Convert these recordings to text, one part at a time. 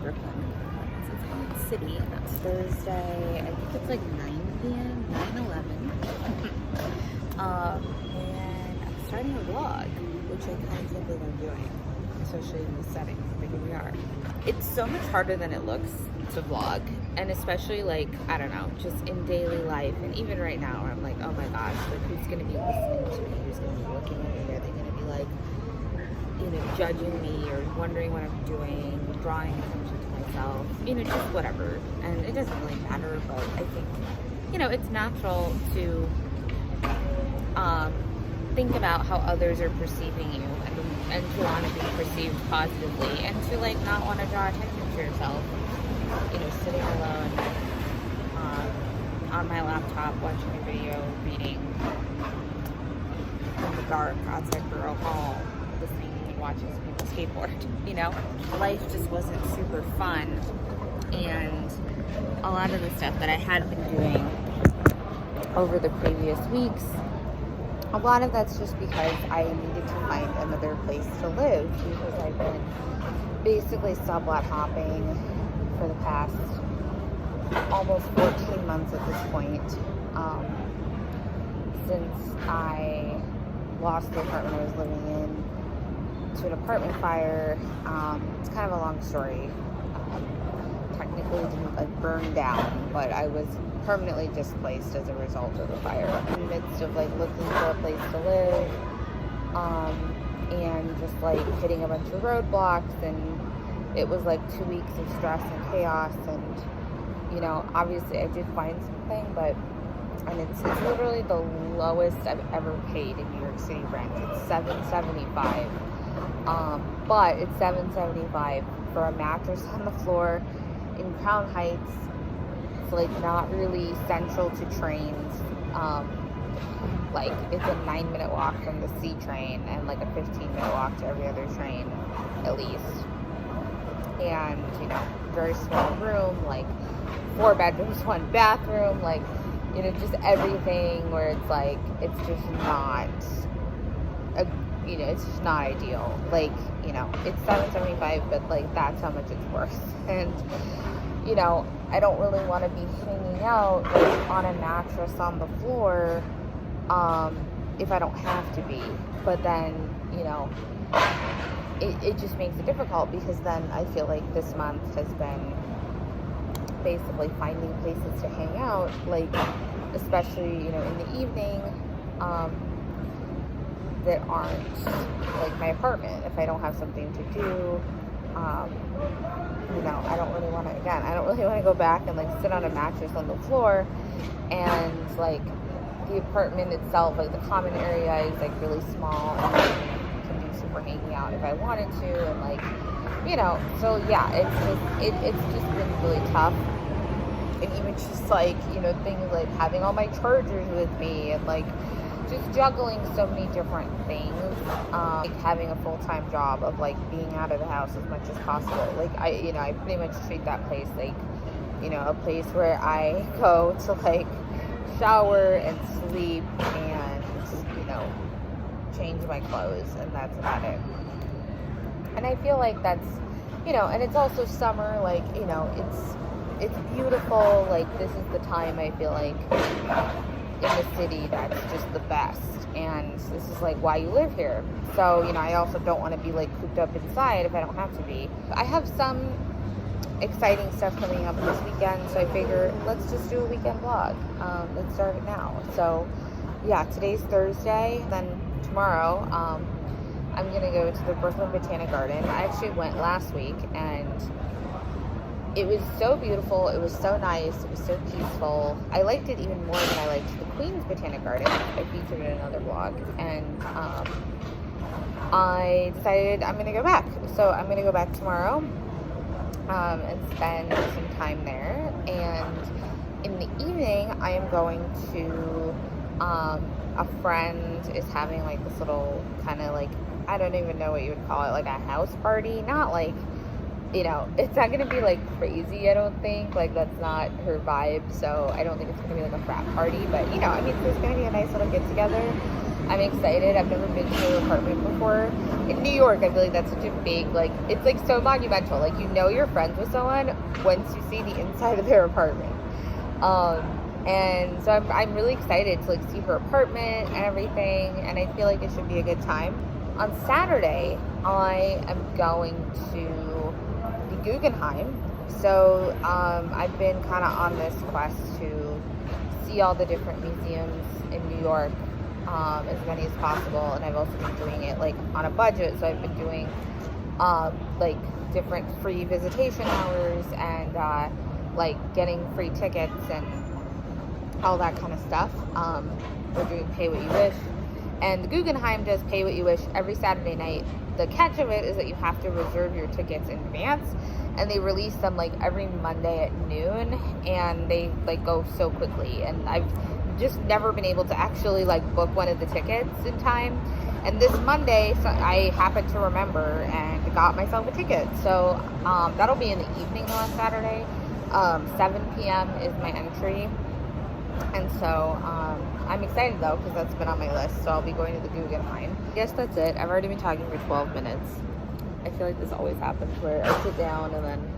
Brooklyn. It's City, and that's Thursday. I think it's like 9 p.m., 9:11. And I'm starting a vlog, which I kind of can't believe I'm doing, especially in this setting. But here we are. It's so much harder than it looks to vlog, and especially like, I don't know, just in daily life, and even right now where I'm like, oh my gosh, like who's gonna be listening to me, who's gonna be looking at me, are they gonna be like, you know, judging me or wondering what I'm doing, drawing attention to myself, you know, just whatever. And it doesn't really matter, but I think, you know, it's natural to think about how others are perceiving you, and to want to be perceived positively, and to like not want to draw attention to yourself, you know, sitting alone on my laptop watching a video, reading in the dark outside Borough Hall, listening and watching some people skateboard. You know, life just wasn't super fun, and a lot of the stuff that I had been doing over the previous weeks, a lot of that's just because I needed to find another place to live, because I've been basically sublet hopping for the past almost 14 months at this point, since I lost the apartment I was living in to an apartment fire. It's kind of a long story. Technically it didn't like burn down, but I was permanently displaced as a result of the fire. In the midst of like looking for a place to live, and just like hitting a bunch of roadblocks, and it was like 2 weeks of stress and chaos, and you know, obviously I did find something, but it's literally the lowest I've ever paid in New York City rent. It's $7.75, but it's $7.75 for a mattress on the floor in Crown Heights. It's like not really central to trains. Like it's a 9-minute walk from the C train, and like a 15-minute walk to every other train at least. And you know, very small room, like 4 bedrooms, 1 bathroom, like, you know, just everything where it's like, it's just not you know, it's just not ideal. Like, you know, it's $7.75, but like that's how much it's worth. And you know, I don't really want to be hanging out like on a mattress on the floor if I don't have to be. But then, you know, it just makes it difficult, because then I feel like this month has been basically finding places to hang out, like especially, you know, in the evening, that aren't like my apartment. If I don't have something to do, you know, I don't really want to go back and like sit on a mattress on the floor, and like the apartment itself, like the common area is like really small, and I can do super hanging out if I wanted to, and like, you know, so yeah, it's just been really tough. And even just like, you know, things like having all my chargers with me, and like just juggling so many different things, like having a full-time job of like being out of the house as much as possible. Like I pretty much treat that place like, you know, a place where I go to like shower and sleep and, you know, change my clothes, and that's about it. And I feel like that's, you know, and it's also summer, like, you know, it's beautiful. Like this is the time I feel like in the city that's just the best, and this is like why you live here. So, you know, I also don't want to be like cooped up inside if I don't have to be. I have some exciting stuff coming up this weekend, so I figure let's just do a weekend vlog. Let's start it now. So yeah, today's Thursday, then tomorrow I'm gonna go to the Brooklyn Botanic Garden. I actually went last week, and it was so beautiful. It was so nice. It was so peaceful. I liked it even more than I liked the Queen's Botanic Garden. I featured in another vlog, and I decided I'm gonna go back. So I'm gonna go back tomorrow and spend some time there. And in the evening, I am going to a friend is having like this little kind of like, I don't even know what you would call it, like a house party. Not like you know, it's not gonna be like crazy, I don't think. Like, that's not her vibe, so I don't think it's gonna be like a frat party. But you know, I mean, there's gonna be a nice little get together. I'm excited. I've never been to her apartment before. In New York, I feel like that's such a big, like, it's like so monumental. Like, you know you're friends with someone once you see the inside of their apartment. And so I'm really excited to like see her apartment and everything, and I feel like it should be a good time. On Saturday, I am going to the Guggenheim. So I've been kind of on this quest to see all the different museums in New York, as many as possible, and I've also been doing it like on a budget. So I've been doing like different free visitation hours and like getting free tickets and all that kind of stuff. We're doing pay what you wish, and the Guggenheim does pay what you wish every Saturday night. The catch of it is that you have to reserve your tickets in advance, and they release them like every Monday at noon, and they like go so quickly, and I've just never been able to actually like book one of the tickets in time. And this Monday, so I happened to remember and got myself a ticket. So that'll be in the evening on Saturday. 7 p.m. is my entry. And so I'm excited though, because that's been on my list. So I'll be going to the Guggenheim. I guess that's it. I've already been talking for 12 minutes. I feel like this always happens where I sit down and then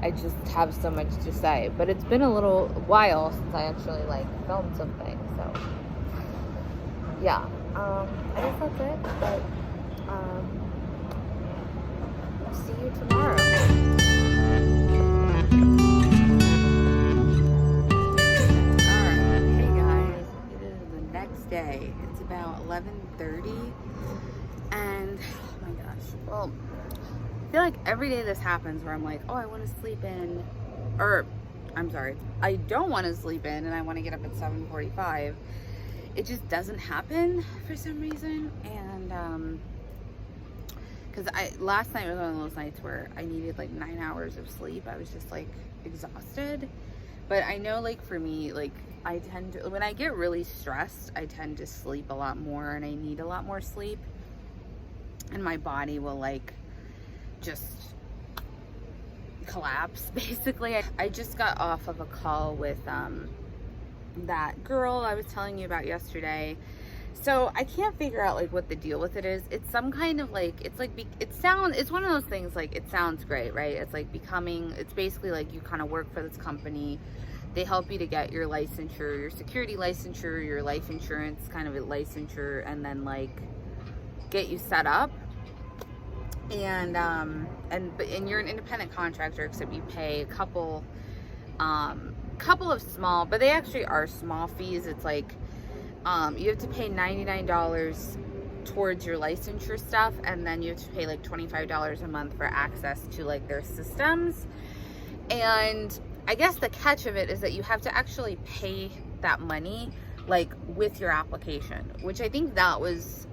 I just have so much to say. But it's been a little while since I actually like filmed something. So yeah, I guess that's it. But see you tomorrow. Day. It's about 11:30, and oh my gosh, well, I feel like every day this happens where I'm like, oh, I want to sleep in, or I'm sorry, I don't want to sleep in and I want to get up at 7:45. It just doesn't happen for some reason. And because last night was one of those nights where I needed like 9 hours of sleep. I was just like exhausted. But I know, like, for me, like, I tend to, when I get really stressed, I tend to sleep a lot more, and I need a lot more sleep, and my body will like just collapse basically. I just got off of a call with that girl I was telling you about yesterday. So I can't figure out like what the deal with it is. It's some kind of like, it's like, it's one of those things, like, it sounds great, right? It's like it's basically like you kind of work for this company. They help you to get your licensure, your security licensure, your life insurance kind of a licensure, and then like get you set up. And you're an independent contractor, except you pay a couple of small, but they actually are small fees. It's like, you have to pay $99 towards your licensure stuff, and then you have to pay like $25 a month for access to like their systems. And I guess the catch of it is that you have to actually pay that money like with your application, which I think that was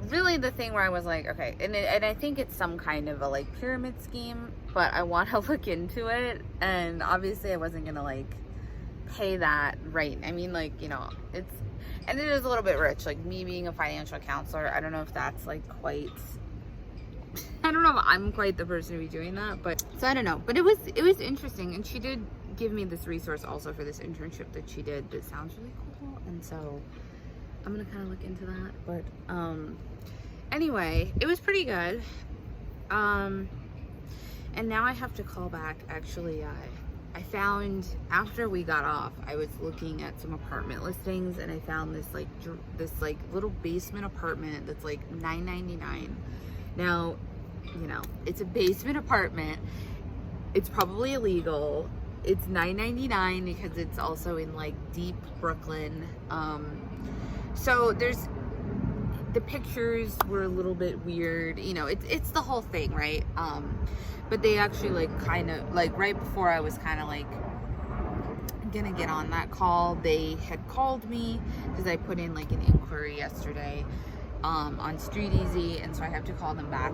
really the thing where I was like, okay, and I think it's some kind of a like pyramid scheme, but I want to look into it. And obviously I wasn't gonna like pay that, right? I mean, like, you know, it is a little bit rich, like me being a financial counselor. I don't know if that's like quite, I don't know if I'm quite the person to be doing that, but so I don't know. But it was interesting, and she did give me this resource also for this internship that she did that sounds really cool, and so I'm gonna kind of look into that. But anyway, it was pretty good. And now I have to call back. Actually, I found, after we got off, I was looking at some apartment listings, and I found this like little basement apartment that's like $9.99. Now, you know, it's a basement apartment. It's probably illegal. It's $9.99 because it's also in like deep Brooklyn. So the pictures were a little bit weird. You know, it's the whole thing, right? But they actually like kind of like right before I was kind of like gonna get on that call, they had called me because I put in like an inquiry yesterday on Street Easy, and so I have to call them back.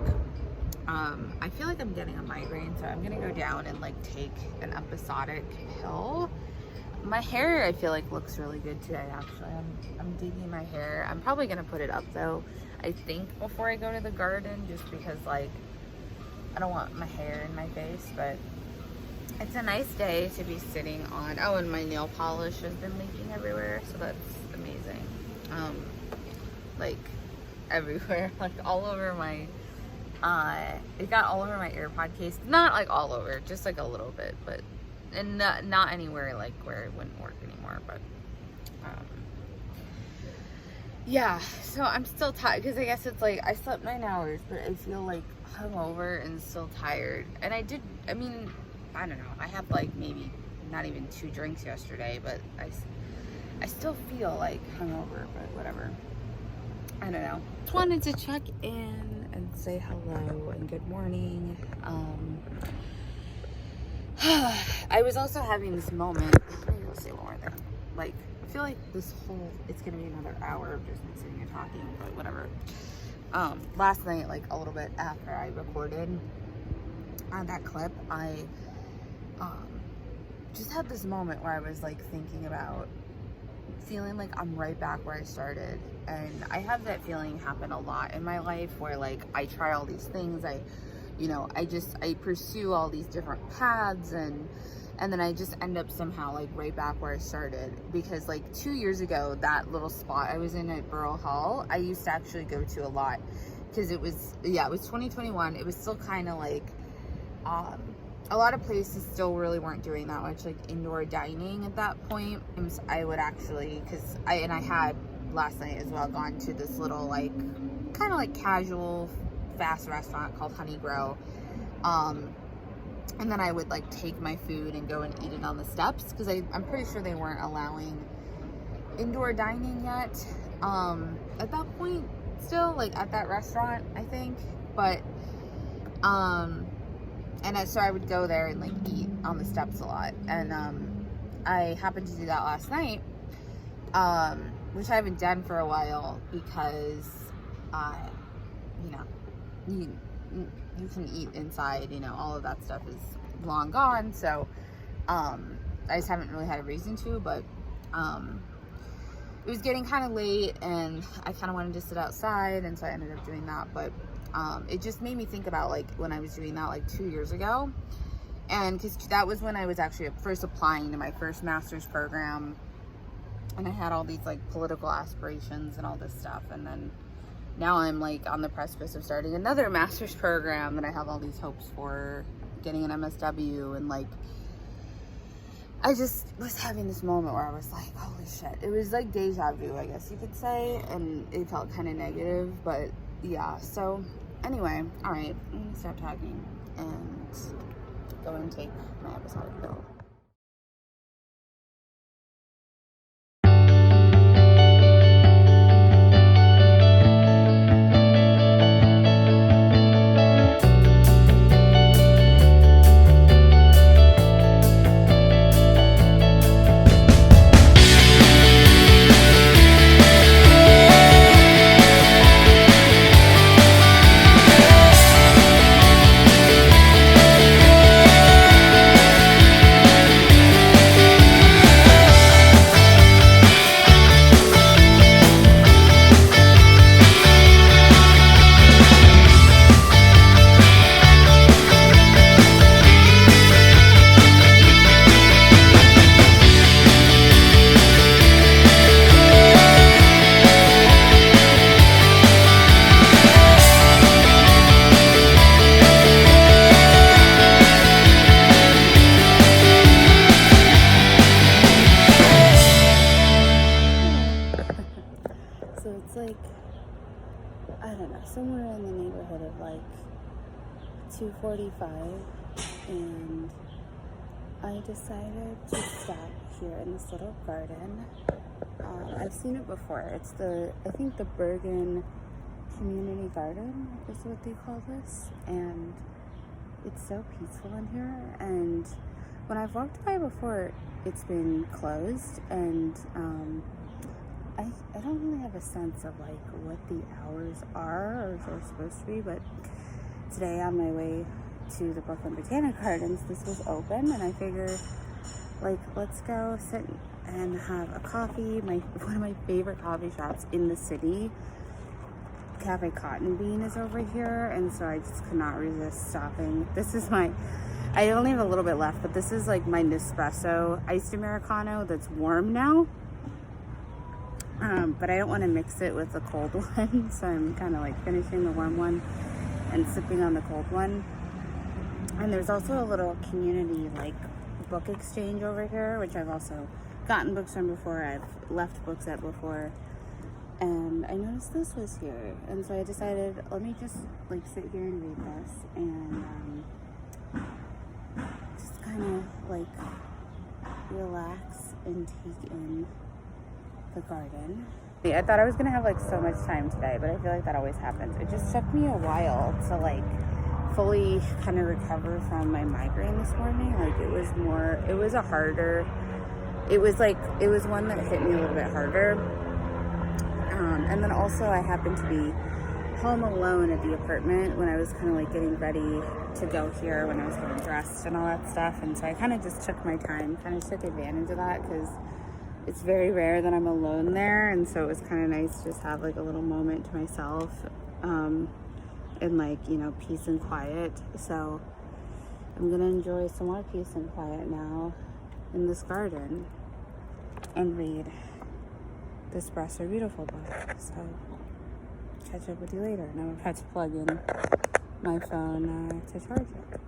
I feel like I'm getting a migraine, so I'm gonna go down and like take an episodic pill. My hair, I feel like, looks really good today. Actually, I'm digging my hair. I'm probably gonna put it up though, I think, before I go to the garden, just because like I don't want my hair in my face, but it's a nice day to be sitting on. Oh, and my nail polish has been leaking everywhere, so that's amazing. Like everywhere, like all over my, it got all over my AirPod case. Not like all over, just like a little bit, but, and not anywhere like where it wouldn't work anymore, but, yeah, so I'm still tired, because I guess it's like, I slept 9 hours, but I feel like hungover and still tired. And I mean, I don't know, I had like maybe not even 2 drinks yesterday, but I still feel like hungover, but whatever. I don't know. Just wanted to check in and say hello and good morning. I was also having this moment, maybe I'll say more than, like, I feel like this whole, it's gonna be another hour of just me sitting and talking, but whatever. Last night, like a little bit after I recorded on that clip, I just had this moment where I was like thinking about feeling like I'm right back where I started. And I have that feeling happen a lot in my life where like I try all these things, I pursue all these different paths, and then I just end up somehow like right back where I started. Because like 2 years ago, that little spot I was in at Borough Hall, I used to actually go to a lot, because it was 2021. It was still kind of like, a lot of places still really weren't doing that much like indoor dining at that point. I would actually, because I had last night as well gone to this little like kind of like casual fast restaurant called Honey Grow, and then I would like take my food and go and eat it on the steps, because I'm pretty sure they weren't allowing indoor dining yet at that point, still, like at that restaurant, I think. But so I would go there and like eat on the steps a lot, and I happened to do that last night, which I haven't done for a while, because you can eat inside, all of that stuff is long gone, so I just haven't really had a reason to. But it was getting kind of late, and I kind of wanted to sit outside, and so I ended up doing that. But it just made me think about like when I was doing that like 2 years ago, and because that was when I was actually first applying to my first master's program, and I had all these like political aspirations and all this stuff, and then now I'm like on the precipice of starting another master's program, and I have all these hopes for getting an MSW, and like I just was having this moment where I was like, holy shit. It was like deja vu, I guess you could say, and it felt kind of negative, but yeah. So anyway, all right, I'm gonna stop talking and go and take my episodic pill. So it's like, I don't know, somewhere in the neighborhood of like 2:45, and I decided to stop here in this little garden. I've seen it before. It's I think the Bergen Community Garden is what they call this, and it's so peaceful in here. And when I've walked by before, it's been closed, and I don't really have a sense of like what the hours are or if they're supposed to be, but today on my way to the Brooklyn Botanic Gardens, this was open, and I figured, like, let's go sit and have a coffee. One of my favorite coffee shops in the city, Cafe Cotton Bean is over here, and so I just could not resist stopping. This is I only have a little bit left, but this is like my Nespresso iced Americano that's warm now. But I don't want to mix it with the cold one, so I'm kind of like finishing the warm one and sipping on the cold one. And there's also a little community like book exchange over here, which I've also gotten books from before. I've left books at before, and I noticed this was here, and so I decided, let me just like sit here and read this and just kind of like relax and take in the garden. I thought I was gonna have like so much time today, but I feel like that always happens. It just took me a while to like fully kind of recover from my migraine this morning. Like it was one that hit me a little bit harder. And then also I happened to be home alone at the apartment when I was kind of like getting ready to go here, when I was getting dressed and all that stuff. And so I kind of just took my time, kind of took advantage of that, because it's very rare that I'm alone there. And so it was kind of nice to just have like a little moment to myself, and like, you know, peace and quiet. So I'm gonna enjoy some more peace and quiet now in this garden and read this Espresso Beautiful book. So catch up with you later. And I'm about to plug in my phone to charge it.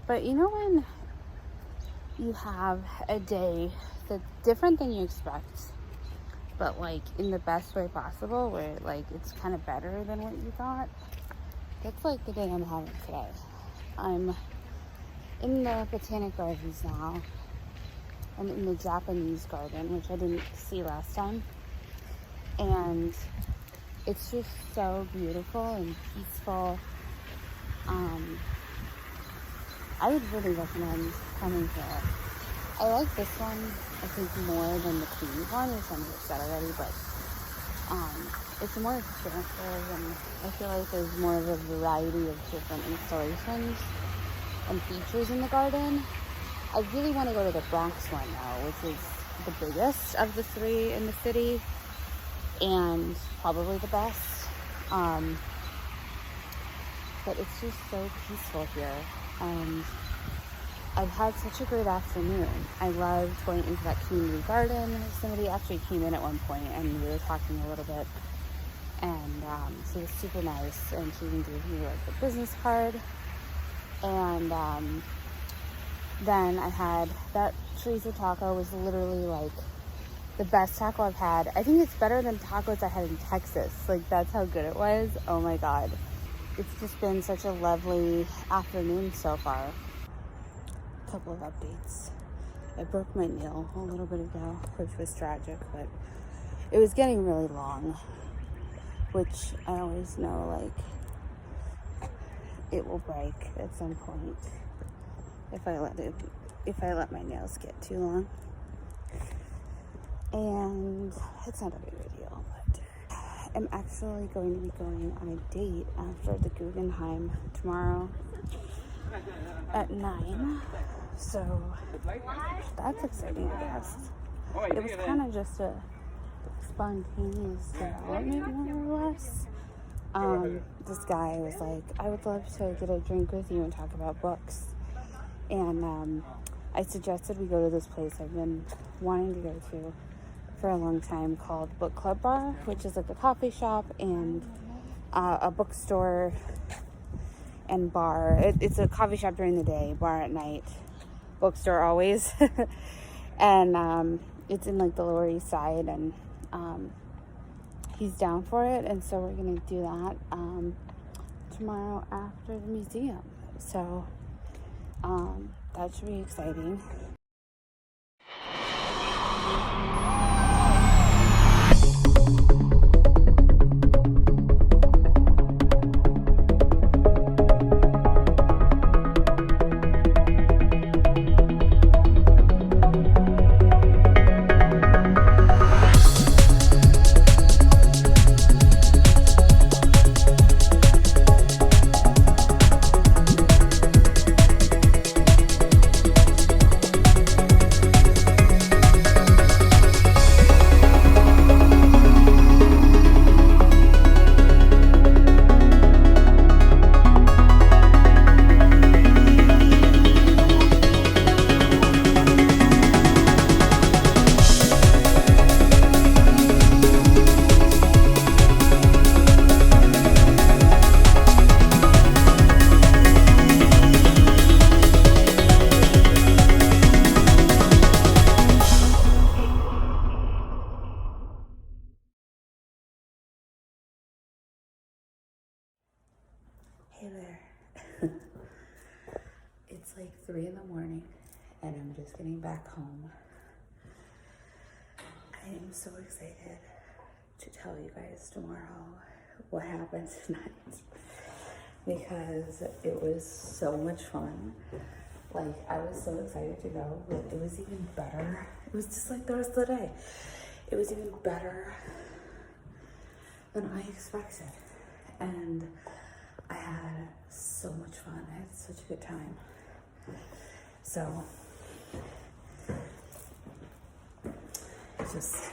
But you know when you have a day that's different than you expect, but like in the best way possible, where like it's kind of better than what you thought? That's like the day I'm having today. I'm in the botanic gardens now. I'm in the Japanese garden, which I didn't see last time. And it's just so beautiful and peaceful. I would really recommend coming here. I like this one, I think, more than the Queen one, which I'm just said already, but it's more expansive, and I feel like there's more of a variety of different installations and features in the garden. I really want to go to the Bronx one though, which is the biggest of the three in the city, and probably the best. But it's just so peaceful here. And I've had such a great afternoon. I loved going into that community garden. Somebody actually came in at one point and we were talking a little bit. And so it was super nice. And she even gave me like a business card. And then I had that chorizo taco was literally like the best taco I've had. I think it's better than tacos I had in Texas. Like that's how good it was. Oh my God. It's just been such a lovely afternoon so far. A couple of updates. I broke my nail a little bit ago, which was tragic, but it was getting really long, which I always know like it will break at some point if I let my nails get too long. And it's not a big deal, but I'm actually going to be going on a date after the Guggenheim tomorrow at 9. So that's exciting, I guess. It was kind of just a spontaneous development, more or less. This guy was like, I would love to get a drink with you and talk about books. And I suggested we go to this place I've been wanting to go to for a long time called Book Club Bar, which is like a coffee shop and a bookstore and bar. It's a coffee shop during the day, bar at night, bookstore always. And it's in like the Lower East Side, and he's down for it, and so we're gonna do that tomorrow after the museum. So that should be exciting. Hey there. It's like 3 in the morning and I'm just getting back home. I am so excited to tell you guys tomorrow what happened tonight because it was so much fun. Like, I was so excited to go, but it was even better. It was just like the rest of the day. It was even better than I expected. And I had so much fun. I had such a good time. So, just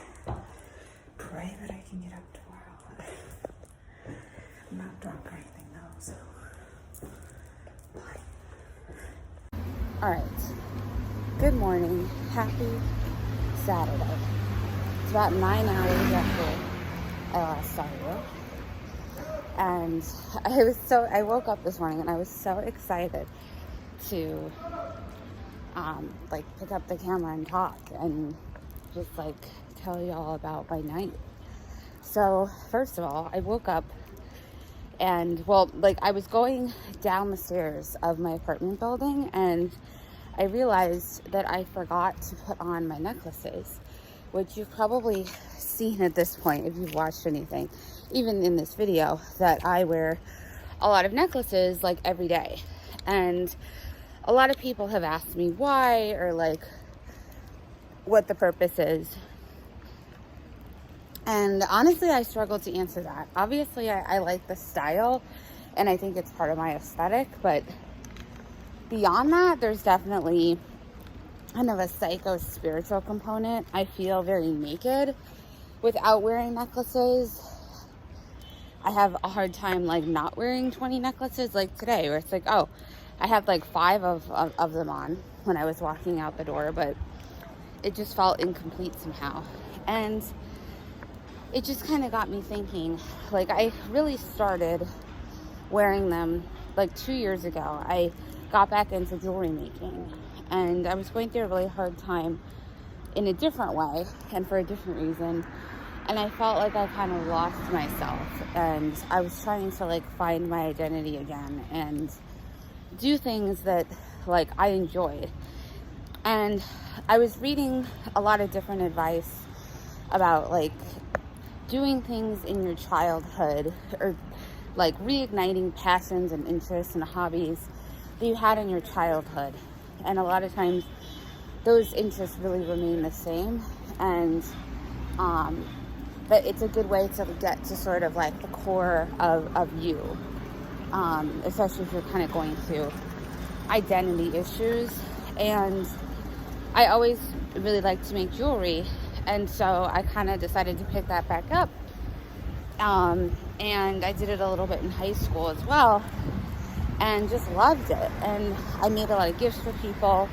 pray that I can get up tomorrow. I'm not drunk or anything though, so bye. All right. Good morning. Happy Saturday. It's about 9 hours after I last saw you. And I woke up this morning and I was so excited to pick up the camera and talk and just tell you all about my night. So first of all, I woke up and I was going down the stairs of my apartment building and I realized that I forgot to put on my necklaces, which you've probably seen at this point if you've watched anything, even in this video, that I wear a lot of necklaces every day. And a lot of people have asked me why or what the purpose is. And honestly, I struggle to answer that. Obviously, I like the style and I think it's part of my aesthetic, but beyond that, there's definitely kind of a psycho-spiritual component. I feel very naked without wearing necklaces. I have a hard time not wearing 20 necklaces like today, where it's oh, I had like 5 of them on when I was walking out the door, but it just felt incomplete somehow. And it just kind of got me thinking, like, I really started wearing them like 2 years ago. I got back into jewelry making, and I was going through a really hard time in a different way and for a different reason. And I felt like I kind of lost myself, and I was trying to like find my identity again and do things that like I enjoyed. And I was reading a lot of different advice about like doing things in your childhood, or like reigniting passions and interests and hobbies that you had in your childhood. And a lot of times those interests really remain the same, and but it's a good way to get to sort of like the core of you, especially if you're kind of going through identity issues. And I always really liked to make jewelry, and so I kind of decided to pick that back up. And I did it a little bit in high school as well, and just loved it. And I made a lot of gifts for people.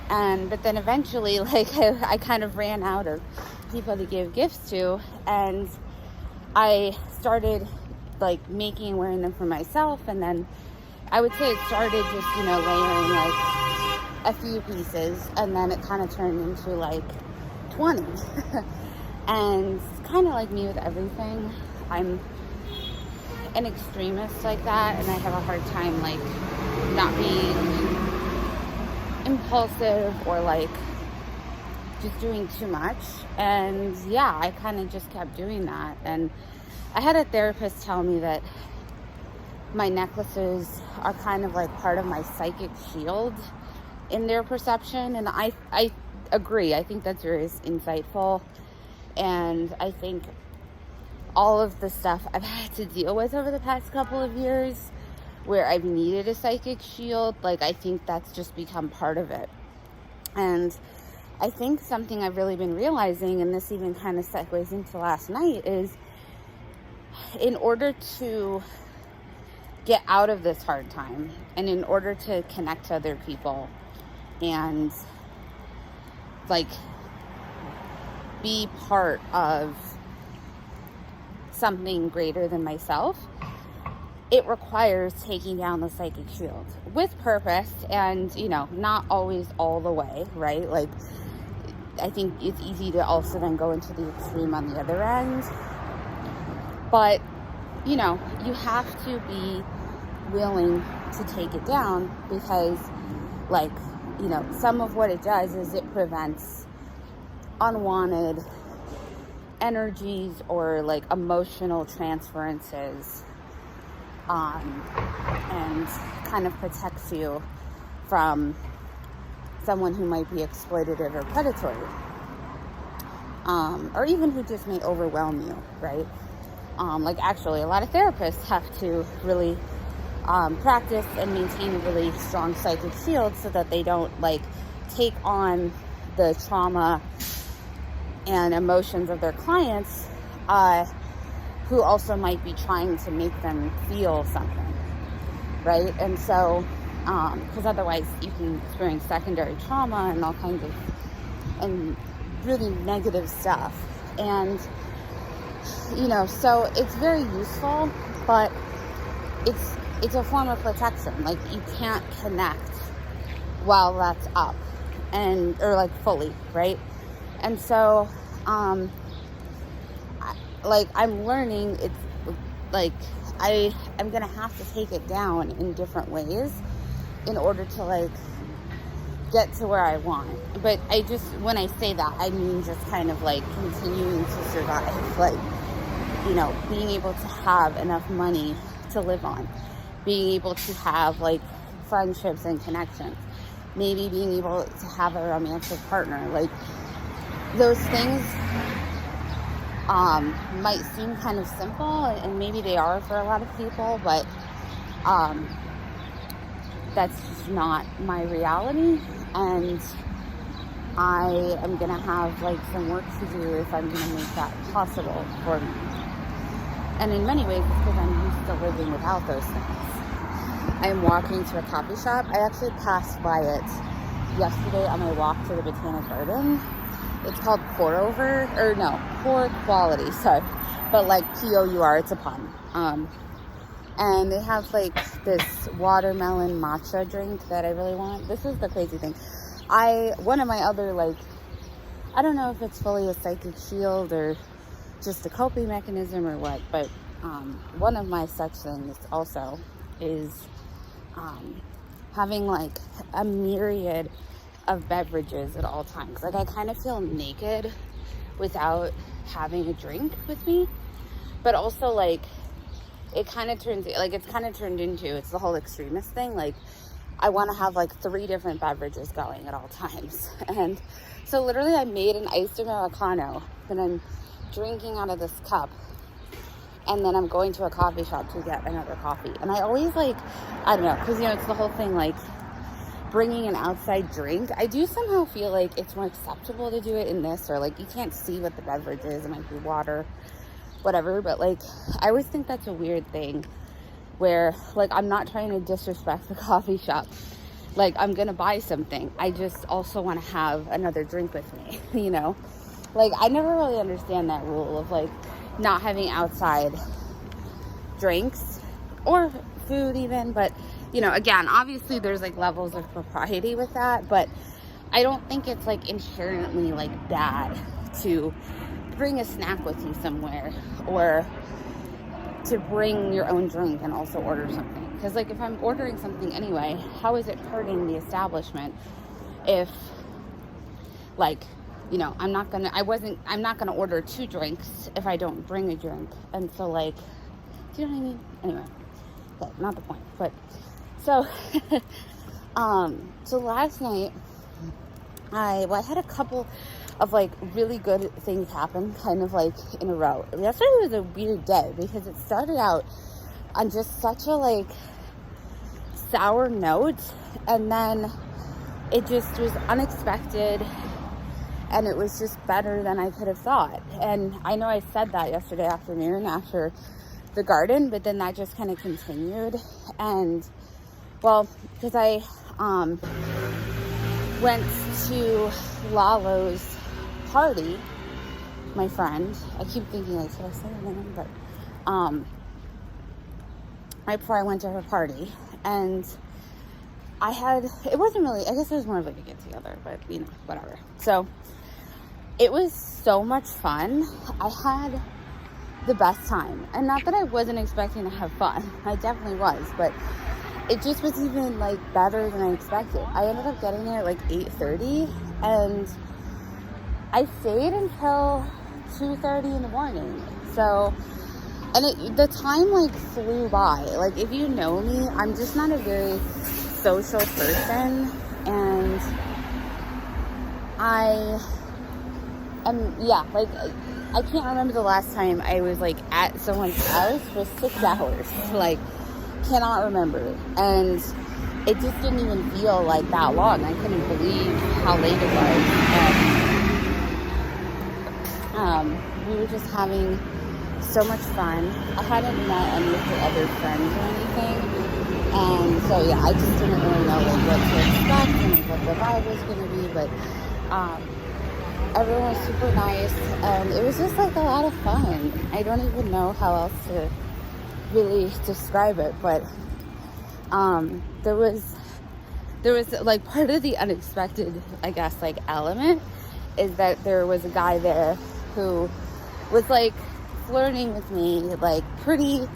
But then eventually, like, I kind of ran out of people to give gifts to, and I started like making and wearing them for myself. And then I would say it started just, layering like a few pieces, and then it kind of turned into like 20. And kind of like me with everything, I'm an extremist like that, and I have a hard time like not being impulsive or like just doing too much. And yeah, I kind of just kept doing that. And I had a therapist tell me that my necklaces are kind of like part of my psychic shield in their perception, and I agree. I think that's very insightful. And I think all of the stuff I've had to deal with over the past couple of years where I've needed a psychic shield, like, I think that's just become part of it. And I think something I've really been realizing, and this even kind of segues into last night, is in order to get out of this hard time, and in order to connect to other people and like be part of something greater than myself, it requires taking down the psychic shield with purpose, and not always all the way, right? Like, I think it's easy to also then go into the extreme on the other end, but you have to be willing to take it down, because like, some of what it does is it prevents unwanted energies or like emotional transferences, and kind of protects you from someone who might be exploitative or predatory, or even who just may overwhelm you, right? Like, actually, a lot of therapists have to really practice and maintain a really strong psychic shield so that they don't like take on the trauma and emotions of their clients, who also might be trying to make them feel something, right? And so, because otherwise you can experience secondary trauma and all kinds of and really negative stuff. And so it's very useful, but it's a form of protection. Like, you can't connect while that's up, or like fully, right? And so, I'm learning, it's like, I'm gonna have to take it down in different ways in order to like get to where I want. But when I say that, I mean just kind of like continuing to survive, like, being able to have enough money to live on, being able to have like friendships and connections, maybe being able to have a romantic partner. Like, those things might seem kind of simple, and maybe they are for a lot of people, but that's just not my reality. And I am gonna have like some work to do if I'm gonna make that possible for me. And in many ways, it's because I'm used to living without those things. I'm walking to a coffee shop. I actually passed by it yesterday on my walk to the Botanic Garden. It's called Pour Quality, sorry. But like P-O-U-R, it's a pun. And they have like this watermelon matcha drink that I really want. This is the crazy thing. One of my other, like, I don't know if it's fully a psychic shield or just a coping mechanism or what, but one of my such things also is having like a myriad of beverages at all times. Like I kind of feel naked without having a drink with me, but also like it's kind of turned into, it's the whole extremist thing. Like I want to have like 3 different beverages going at all times. And so literally I made an iced Americano that I'm drinking out of this cup. And then I'm going to a coffee shop to get another coffee. And I always like, I don't know, because, it's the whole thing, like, bringing an outside drink. I do somehow feel like it's more acceptable to do it in this, or, like, you can't see what the beverage is. It might be water, whatever. But, like, I always think that's a weird thing where, like, I'm not trying to disrespect the coffee shop. Like, I'm going to buy something. I just also want to have another drink with me, Like, I never really understand that rule of, like, not having outside drinks or food even, but again, obviously there's like levels of propriety with that, but I don't think it's like inherently like bad to bring a snack with you somewhere or to bring your own drink and also order something. Because like if I'm ordering something anyway, how is it hurting the establishment if like I'm not gonna order 2 drinks if I don't bring a drink. And so like, do you know what I mean? Anyway, okay, not the point. But so, so last night I had a couple of like really good things happen kind of like in a row. Yesterday was a weird day because it started out on just such a like sour note, and then it just was unexpected. And it was just better than I could have thought. And I know I said that yesterday afternoon after the garden, but then that just kind of continued. And, well, because I went to Lalo's party, my friend. I keep thinking, like, should I say her name? But, right before I went to her party. And it wasn't really, I guess it was more of like a get together, but, whatever. So, it was so much fun. I had the best time. And not that I wasn't expecting to have fun. I definitely was. But it just was even, like, better than I expected. I ended up getting there at, like, 8:30. And I stayed until 2:30 in the morning. So, and the time, like, flew by. Like, if you know me, I'm just not a very social person. And like, I can't remember the last time I was, like, at someone's house for 6 hours. Like, cannot remember. And it just didn't even feel like that long. I couldn't believe how late it was. We were just having so much fun. I hadn't met any of her other friends or anything. And so, yeah, I just didn't really know, like, what to expect and, like, what the vibe was going to be. But, everyone was super nice, and it was just like a lot of fun. I don't even know how else to really describe it, but there was like part of the unexpected, I guess, like element is that there was a guy there who was like flirting with me, like pretty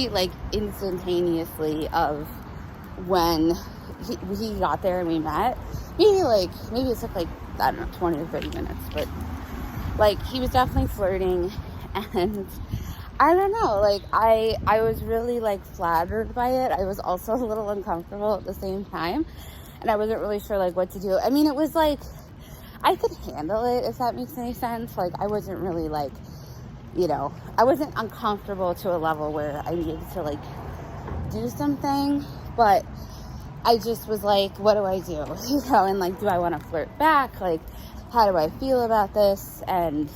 like instantaneously of when he got there and we met. Maybe it took like, I don't know, 20 or 30 minutes, but like he was definitely flirting, and I don't know, like I was really like flattered by it. I was also a little uncomfortable at the same time, and I wasn't really sure like what to do. I mean, it was like I could handle it, if that makes any sense. Like I wasn't really like, I wasn't uncomfortable to a level where I needed to like do something, but I just was like, what do I do? And like, do I want to flirt back? Like, how do I feel about this? And,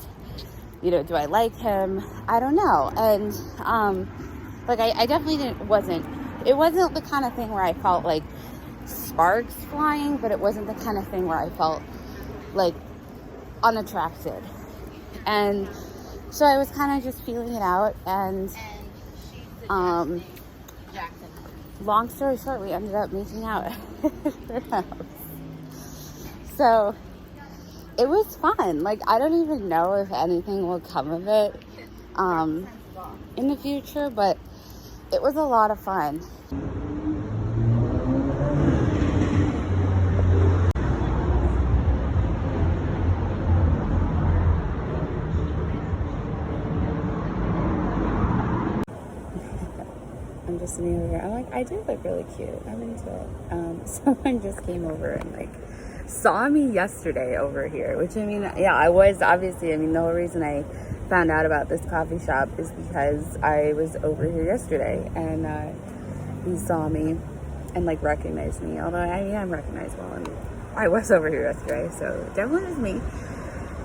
do I like him? I don't know. And, like, I definitely wasn't it wasn't the kind of thing where I felt like sparks flying, but it wasn't the kind of thing where I felt like unattracted. And so I was kind of just feeling it out, and long story short, we ended up making out at her house. So it was fun. Like, I don't even know if anything will come of it in the future, but it was a lot of fun. I'm just sitting over here. I'm like, I do look really cute. I'm into it. Someone just came over and like saw me yesterday over here, which, I mean, yeah, I was obviously, I mean, the whole reason I found out about this coffee shop is because I was over here yesterday, and he saw me and like recognized me, although I am recognizable, and I was over here yesterday, so it definitely was me.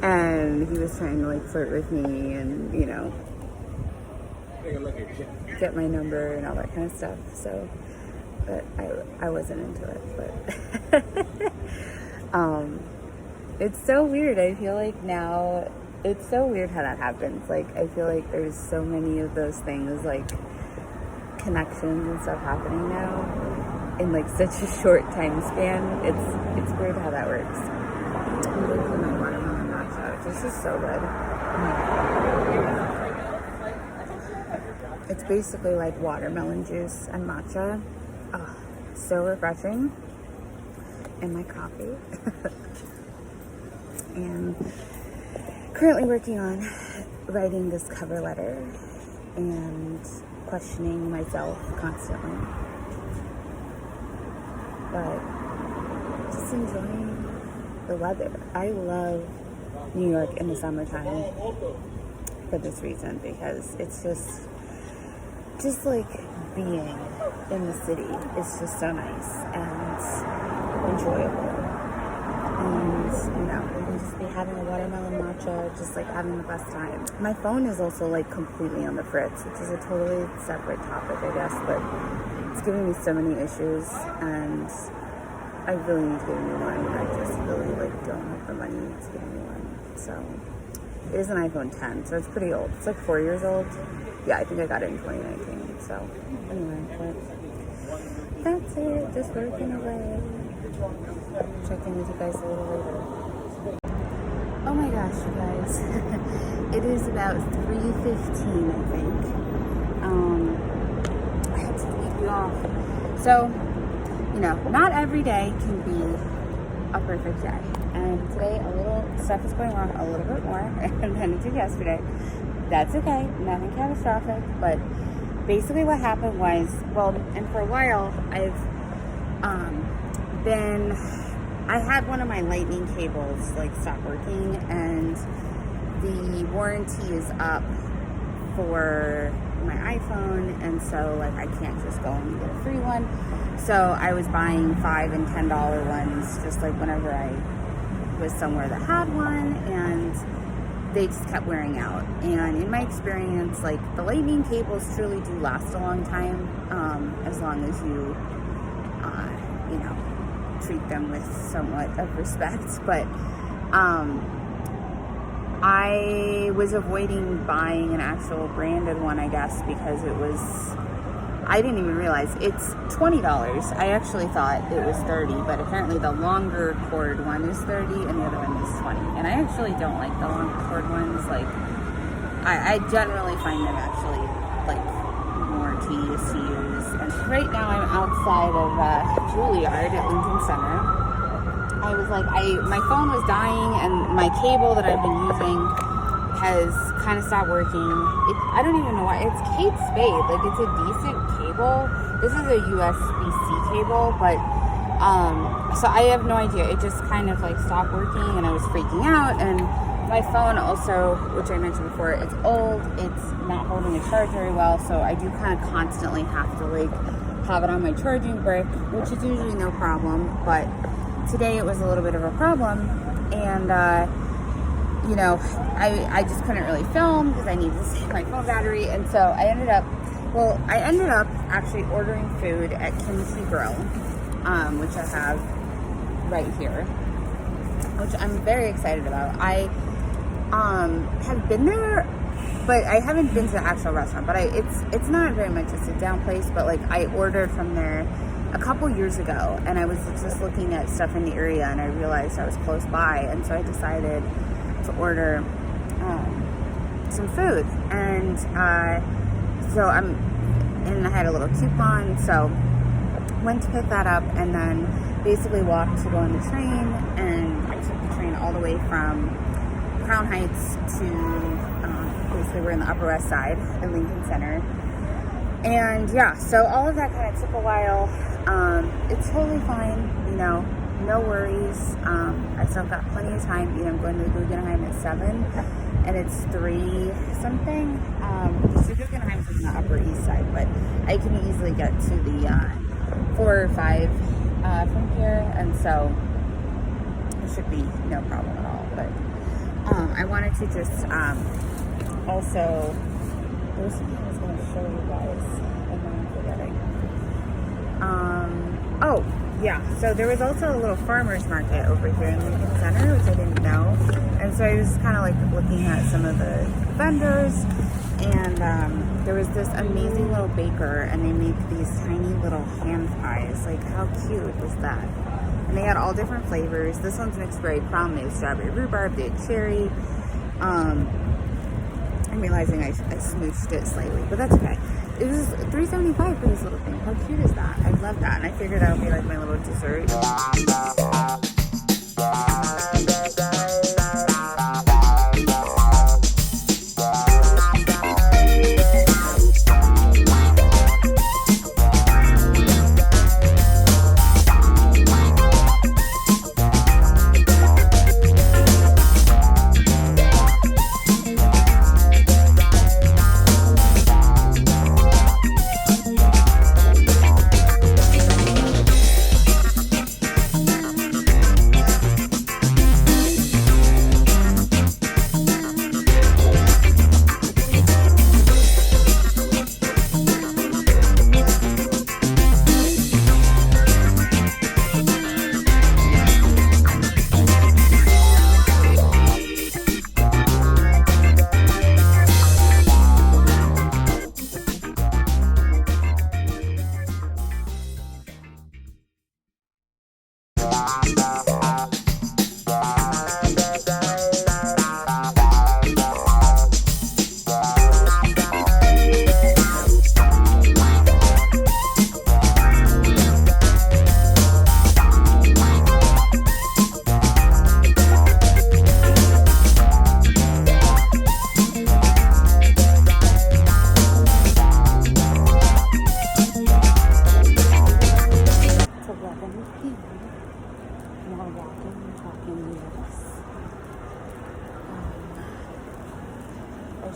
And he was trying to like flirt with me and, you know, get my number and all that kind of stuff. So, but I wasn't into it, but it's so weird. I feel like now it's so weird how that happens. Like, I feel like there's so many of those things, like connections and stuff happening now in like such a short time span. It's weird how that works. I'm going for my watermelon matcha. This is so good. It's basically like watermelon juice and matcha. Oh, so refreshing. And my coffee. And currently working on writing this cover letter and questioning myself constantly. But just enjoying the weather. I love New York in the summertime for this reason, because it's just like being in the city is just so nice and enjoyable. And, you know, you can just be having a watermelon matcha, just like having the best time. My phone is also like completely on the fritz, which is a totally separate topic, I guess, but it's giving me so many issues, and I really need to get a new one. I just really like don't have the money to get a new one. So it is an iPhone 10, so it's pretty old. It's like 4 years old. Yeah, I think I got it in 2019. So anyway, but that's it. Just working away. Check in with you guys a little later. Oh my gosh, you guys. It is about 3:15, I think. I had to leave you off. So, you know, not every day can be a perfect day. And today a little stuff is going wrong a little bit more than it did yesterday. That's okay, nothing catastrophic, but basically what happened was, well, and for a while I had one of my lightning cables like stop working, and the warranty is up for my iPhone, and so like I can't just go and get a free one. So I was buying $5 and $10 ones just like whenever I was somewhere that had one, and they just kept wearing out. And in my experience, like the lightning cables truly do last a long time, as long as you you know, treat them with somewhat of respect. But I was avoiding buying an actual branded one, I guess, because it was, I didn't even realize it's $20. I actually thought it was $30, but apparently the longer cord one is $30 and the other one is $20. And I actually don't like the longer cord ones. Like, I generally find them actually like more tedious to use. And right now I'm outside of Juilliard at Lincoln Center. I was like, my phone was dying, and my cable that I've been using has kind of stopped working. I don't even know why. It's Kate Spade. Like, it's a decent cable. This is a USB-C cable, but so I have no idea. It just kind of like stopped working, and I was freaking out. And my phone also, which I mentioned before, it's old. It's not holding a charge very well, so I do kind of constantly have to like have it on my charging brick, which is usually no problem, but today it was a little bit of a problem. And you know, I just couldn't really film because I needed to save my phone battery, and so I ended up Well, I ended up actually ordering food at Kimchi Grill, which I have right here, which I'm very excited about. I have been there, but I haven't been to the actual restaurant. But it's not very much a sit down place. But like I ordered from there a couple years ago, and I was just looking at stuff in the area, and I realized I was close by, and so I decided to order some food, and so I had a little coupon, so went to pick that up, and then basically walked to go on the train, and I took the train all the way from Crown Heights to basically we're in the Upper West Side in Lincoln Center. And yeah, so all of that kind of took a while. It's totally fine, you know, no worries. I still got plenty of time. You know, I'm going to Guggenheim at 7, and it's 3 something. So Guggenheim's in the Upper East Side, but I can easily get to the 4 or 5 from here, and so it should be no problem at all. But I wanted to just also, there's something I was going to show you guys, and then I'm forgetting. Oh, yeah, so there was also a little farmer's market over here in Lincoln Center, which I didn't know, and so I was kind of like looking at some of the vendors, and there was this amazing little baker, and they make these tiny little hand pies. Like, how cute is that? And they had all different flavors. This one's mixed berry plum, they have strawberry rhubarb, they had cherry. I'm realizing I smooshed it slightly, but that's okay. It was $3.75 for this little thing. How cute is that? I love that, and I figured that would be like my little dessert.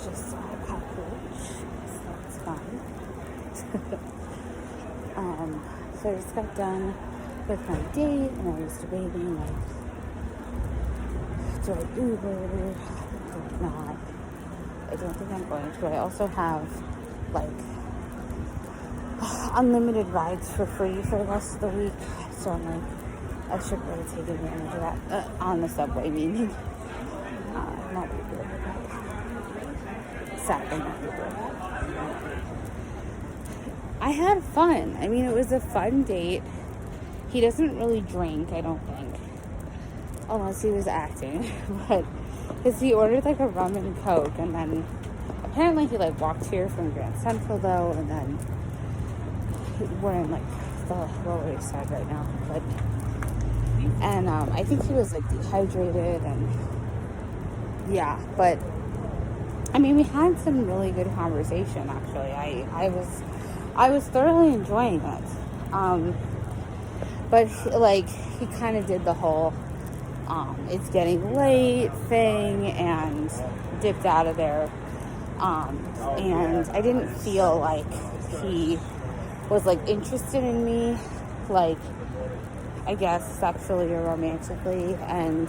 Just saw a cockroach, so that's fun. So I just got done with my date, and I was debating, like, do I Uber or not? I don't think I'm going to. I also have, like, unlimited rides for free for the rest of the week, so I'm like, I should really take advantage of that, on the subway, meaning, not Uber. Sadly, not Uber. I had fun. I mean, it was a fun date. He doesn't really drink, I don't think, unless he was acting, but because he ordered like a rum and coke, and then apparently he like walked here from Grand Central though, and then we're in like the Lower East Side right now, but and I think he was like dehydrated, and yeah, but I mean, we had some really good conversation actually. I was thoroughly enjoying it. But like he kind of did the whole it's getting late thing and dipped out of there. And I didn't feel like he was like interested in me, like I guess sexually or romantically, and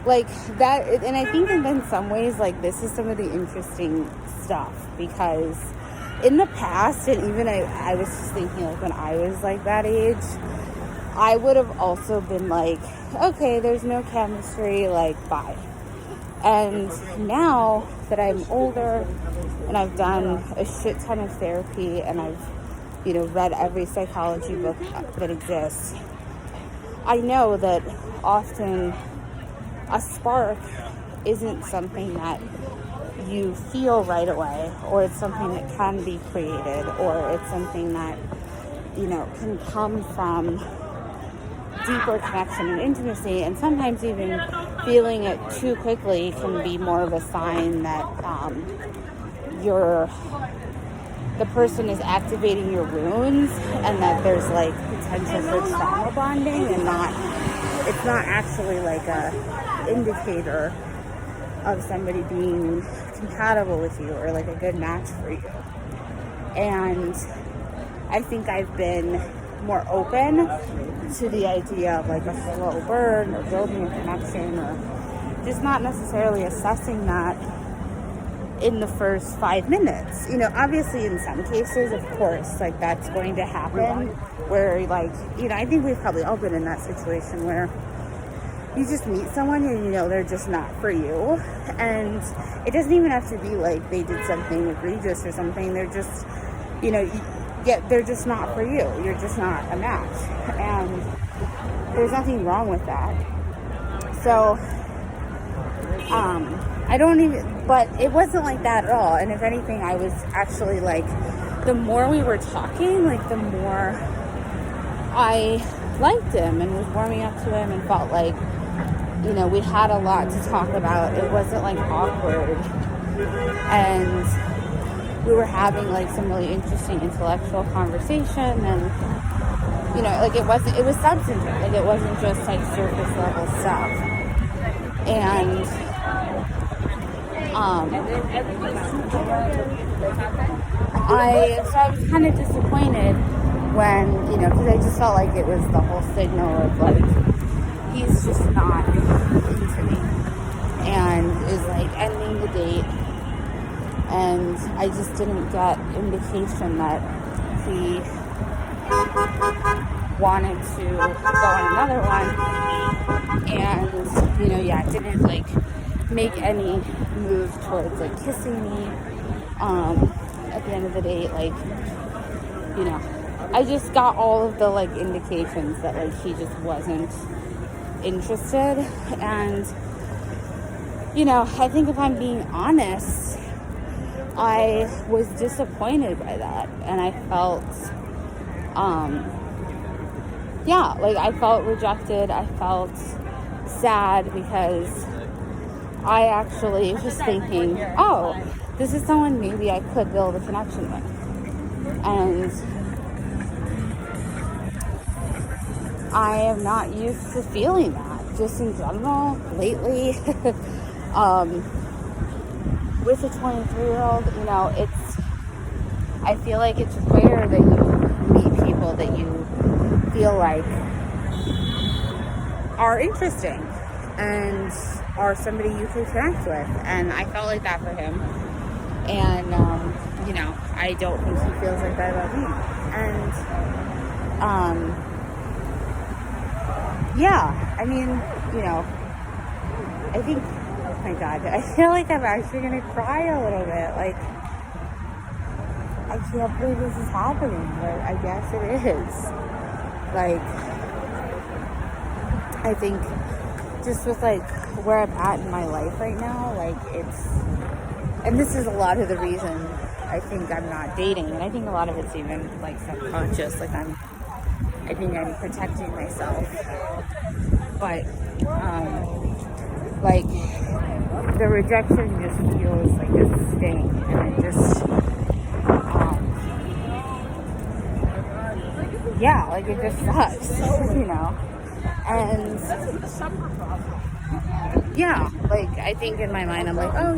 like that. And I think in some ways like this is some of the interesting stuff, because in the past, and even I was just thinking, like, when I was like that age, I would have also been like, okay, there's no chemistry, like, bye. And now that I'm older and I've done a shit ton of therapy and I've, read every psychology book that exists, I know that often a spark isn't something that you feel right away, or it's something that can be created, or it's something that, can come from deeper connection and intimacy, and sometimes even feeling it too quickly can be more of a sign that the person is activating your wounds, and that there's like potential for trauma bonding, and it's not actually like a indicator of somebody being compatible with you or like a good match for you. And I think I've been more open to the idea of like a slow burn or building a connection, or just not necessarily assessing that in the first 5 minutes. Obviously in some cases, of course, like that's going to happen where like, I think we've probably all been in that situation where you just meet someone and they're just not for you, and it doesn't even have to be like they did something egregious or something. They're just, they're just not for you. You're just not a match, and there's nothing wrong with that. So, but it wasn't like that at all. And if anything, I was actually like, the more we were talking, like the more I liked him and was warming up to him and felt like, we had a lot to talk about. It wasn't like awkward, and we were having like some really interesting intellectual conversation, and like it was substantive. Like it wasn't just like surface level stuff. And I was kind of disappointed when, because I just felt like it was the whole signal of like, he's just not into me, and is like ending the date, and I just didn't get indication that he wanted to go on another one, and didn't like make any move towards like kissing me at the end of the date. Like, I just got all of the like indications that like he just wasn't interested. And I think if I'm being honest, I was disappointed by that, and I felt I felt rejected. I felt sad because I actually was thinking, oh, this is someone maybe I could build a connection with, and I am not used to feeling that, just in general, lately. With a 23-year-old, I feel like it's rare that you meet people that you feel like are interesting and are somebody you can connect with. And I felt like that for him. And, I don't think he feels like that about me. And, I think, oh my God, I feel like I'm actually going to cry a little bit. Like, I can't believe this is happening, but I guess it is. Like, I think just with, like, where I'm at in my life right now, like, and this is a lot of the reason I think I'm not dating, and I think a lot of it's even, like, subconscious. Like, I think I'm protecting myself. But, the rejection just feels like a sting, and it just, it just sucks, and, I think in my mind, I'm like, oh,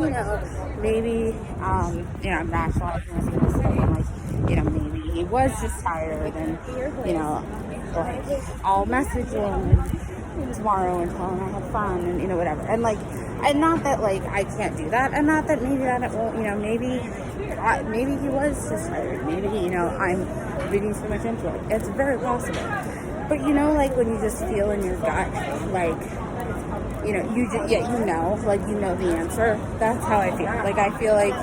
maybe, I'm rationalizing what he was saying, like, maybe he was just tired, and, I'll message him, and tomorrow and tell him I had fun and, you know, whatever. And, like, and not that, like, I can't do that, and not that maybe that it won't, you know, maybe he was just tired. Maybe, you know, I'm reading so much into it. It's very possible. But, you know, like, when you just feel in your gut, like, you know, you know, like, you know the answer. That's how I feel. Like, I feel like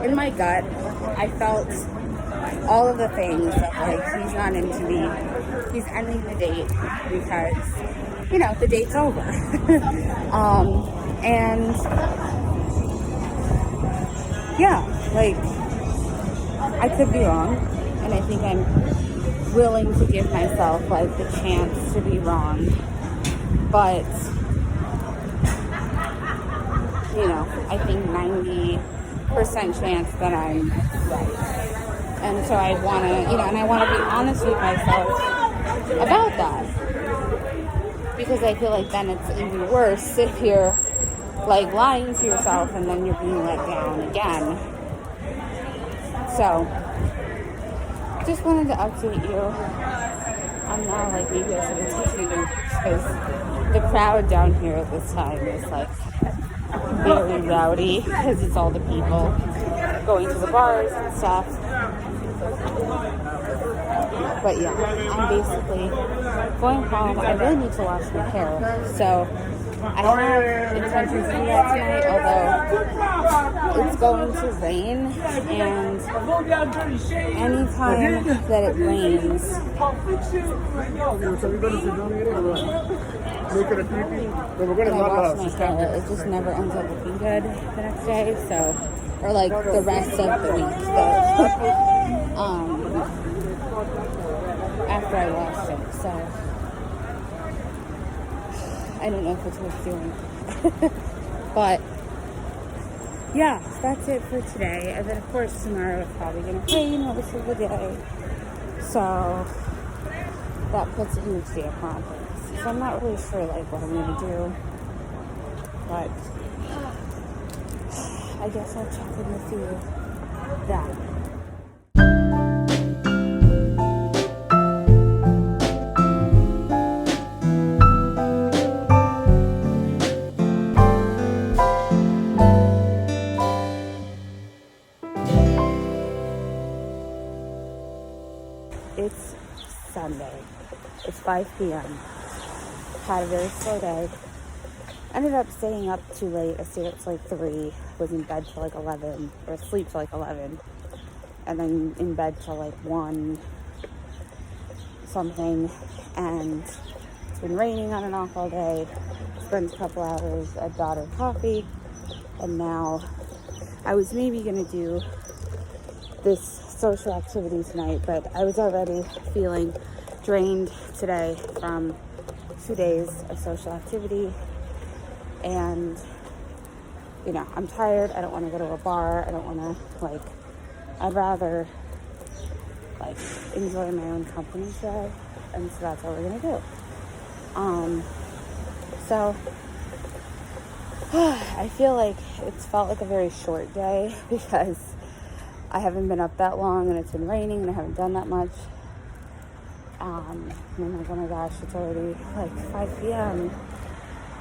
in my gut, I felt all of the things that, like, he's not into me. He's ending the date because, you know, the date's over. And yeah, like, I could be wrong, and I think I'm willing to give myself, like, the chance to be wrong, but, you know, I think 90% chance that I'm right. And so I want to, you know, and I want to be honest with myself about that, because I feel like then it's even worse if you're, like, lying to yourself and then you're being let down again. So, just wanted to update you. I'm now, like, maybe I should have taken you because the crowd down here at this time is, like, very rowdy because it's all the people going to the bars and stuff. But yeah, I'm basically going home. I really need to wash my hair, so I have intentions to do that tonight, although it's going to rain, and anytime that it rains, and I wash my hair, it just never ends up looking good the next day, so, or like the rest of the week, after I washed it, so I don't know if it's worth doing. But yeah, that's it for today. And then of course tomorrow it's probably going to rain most of the day. So that puts a huge damper on things. So I'm not really sure like what I'm going to do. But I guess I'll check in with you then. It's Sunday. It's 5 p.m. Had a very slow day. Ended up staying up too late. I stayed up till like 3. Was in bed till like 11. Or asleep till like 11. And then in bed till like 1 something. And it's been raining on and off all day. Spent a couple hours at Daughter Coffee. And now I was maybe going to do this social activity tonight, but I was already feeling drained today from 2 days of social activity, and you know, I'm tired. I don't want to go to a bar. I don't want to, like, I'd rather like enjoy my own company today, and so that's what we're gonna do. So I feel like it's felt like a very short day because I haven't been up that long and it's been raining and I haven't done that much. And I'm like, oh my gosh, it's already like 5 p.m.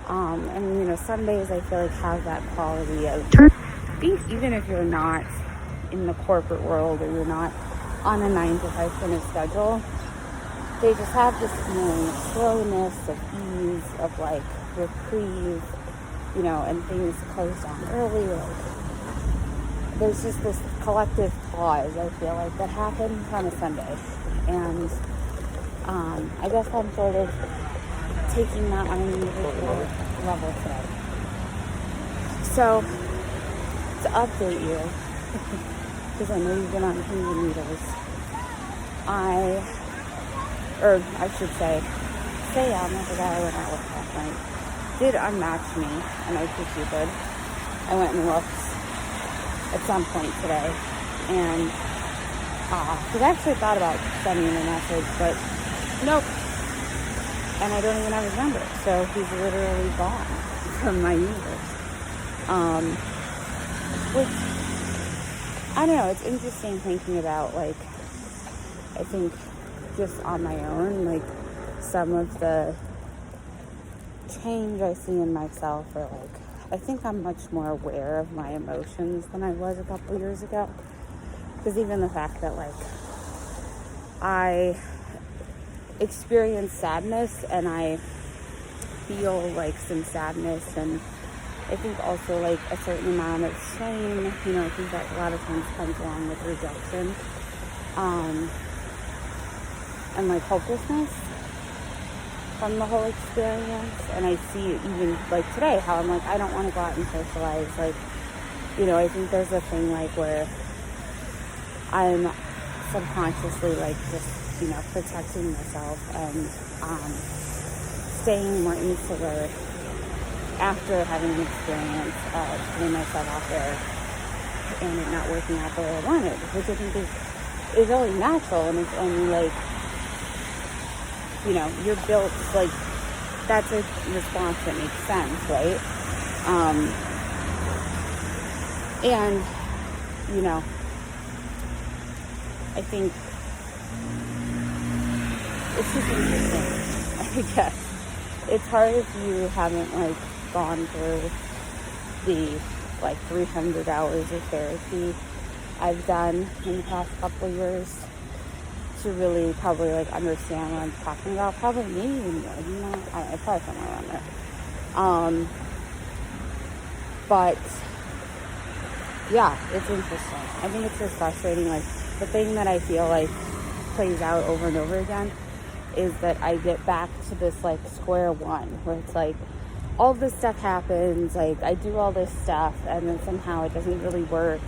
And you know, Sundays I feel like have that quality of, I think even if you're not in the corporate world or you're not on a 9-to-5 kind of schedule, they just have this feeling of slowness, of ease, of like reprieve, you know, and things close down early. Like, there's just this collective pause, I feel like, that happens on a Sunday. And I guess I'm sort of taking that on an individual level today. So, to update you, because I know you've been on pins and needles, I should say, Sam, the guy I went out with last night, did unmatch me, and I was stupid. I went and looked at some point today, and because I actually thought about sending him a message, but nope, and I don't even have his number, so he's literally gone from my universe. Which, I don't know, it's interesting thinking about, like, I think just on my own, like, some of the change I see in myself, or like, I think I'm much more aware of my emotions than I was a couple years ago. Because even the fact that like I experience sadness and I feel like some sadness, and I think also like a certain amount of shame, I think that a lot of times comes along with rejection, and like hopelessness from the whole experience. And I see even like today how I'm like, I don't want to go out and socialize. Like, I think there's a thing like where I'm subconsciously like just, protecting myself and staying more insular after having an experience of putting myself out there and it not working out the way I wanted, which I think is only natural, and it's only like, you're built, like, that's a response that makes sense, right? And, I think it's just interesting, I guess. It's hard if you haven't, like, gone through the, like, 300 hours of therapy I've done in the past couple of years to really probably, like, understand what I'm talking about. Probably maybe even more than that. I probably somewhere around there. But, yeah, it's interesting. I think it's just frustrating. Like, the thing that I feel like plays out over and over again is that I get back to this, like, square one, where it's like, all this stuff happens, like, I do all this stuff, and then somehow it doesn't really work,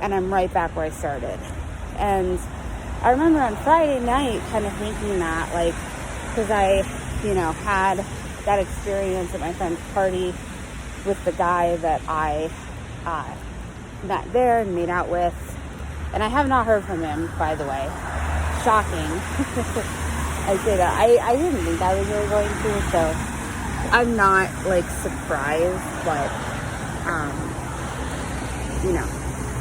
and I'm right back where I started. And I remember on Friday night kind of thinking that, like, because I, had that experience at my friend's party with the guy that I met there and made out with, and I have not heard from him, by the way. Shocking. I say that. I didn't think I was really going to, so I'm not, like, surprised, but,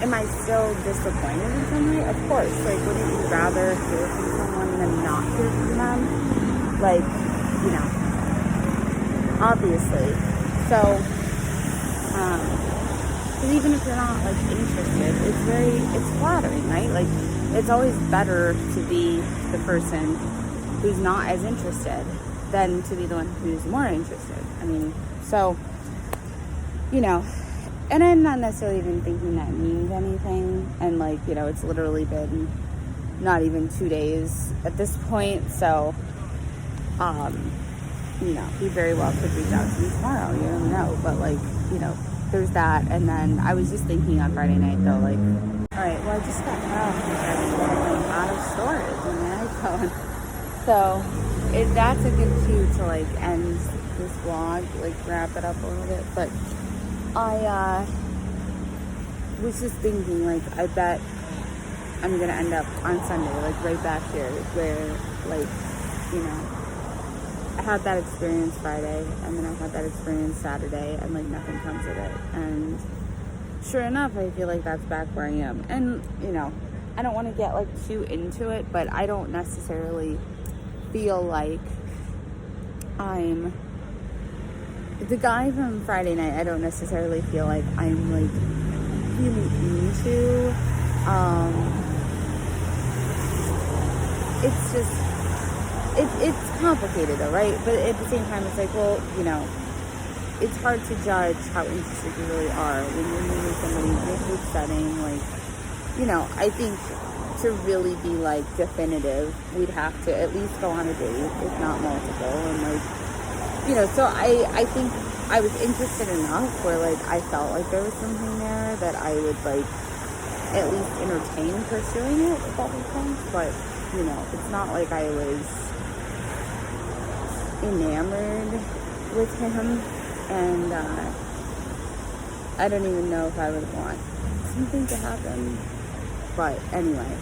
am I still disappointed in some way? Of course. Like, wouldn't you rather hear from someone than not hear from them? Like, obviously. So, because even if you're not, like, interested, it's flattering, right? Like, it's always better to be the person who's not as interested than to be the one who's more interested. I mean, so, and I'm not necessarily even thinking that means anything. And, like, it's literally been not even 2 days at this point. So, he very well could reach out to me tomorrow. You don't know. But, like, there's that. And then I was just thinking on Friday night, though, like, all right, well, I just got cut off because I'm out of storage on my iPhone. So, that's a good cue to, like, end this vlog, like, wrap it up a little bit. But I was just thinking, like, I bet I'm gonna end up on Sunday, like, right back here, where, like, I had that experience Friday, and then I had that experience Saturday, and, like, nothing comes of it. And sure enough, I feel like that's back where I am. And, I don't want to get, like, too into it, but I don't necessarily feel like I'm the guy from Friday night. I don't necessarily feel like I'm, like, feeling into. It's just, it's complicated though, right? But at the same time, it's like, well, it's hard to judge how interested you really are when you're meeting somebody in a group setting. Like, I think to really be, like, definitive, we'd have to at least go on a date, if not multiple. And, like, so I think I was interested enough where, like, I felt like there was something there that I would, like, at least entertain pursuing it, if that makes sense. But, it's not like I was enamored with him, and I don't even know if I would want something to happen. But anyway,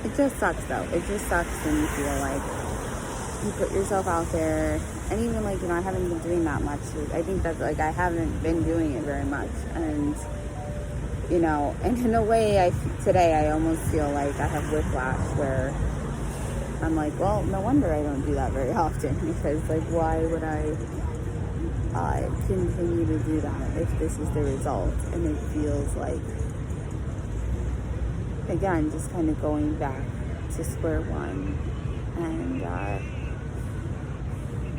it just sucks though. It just sucks when you feel like you put yourself out there, and even, like, I haven't been doing that much. I think that, like, I haven't been doing it very much, and and in a way, today I almost feel like I have whiplash, where I'm like, well, no wonder I don't do that very often, because like, why would I continue to do that if this is the result? And it feels like, again, just kind of going back to square one and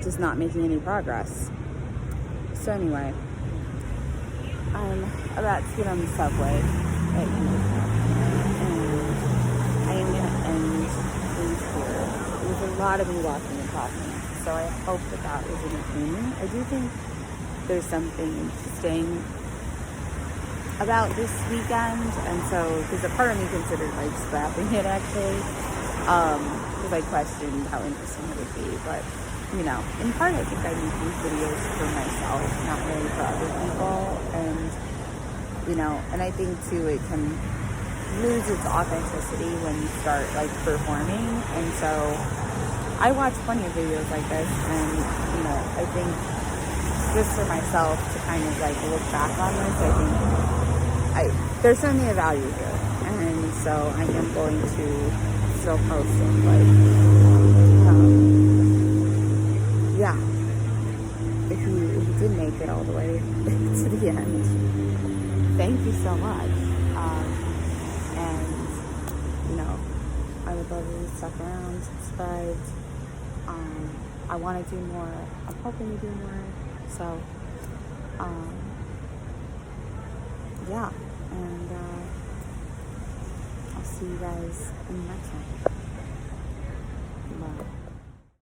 just not making any progress. So anyway, I'm about to get on the subway at Unicap, and I am going to end things here. There was a lot of me walking and talking, so I hope that was entertaining. I do think there's something interesting about this weekend, and so, because a part of me considered like scrapping it actually, because I questioned how interesting it would be, but you know, in part I think I make these videos for myself, not really for other people, and you know, and I think too it can lose its authenticity when you start like performing. And so I watch plenty of videos like this, and you know, I think just for myself to kind of like look back on this, I think there's certainly a value here, and so I am going to still post it. Like, yeah, if you did make it all the way to the end, thank you so much. And you know, I would love you to stuck around, subscribed. I want to do more. I'm hoping to do more. So, yeah, and I'll see you guys in the next one. Bye.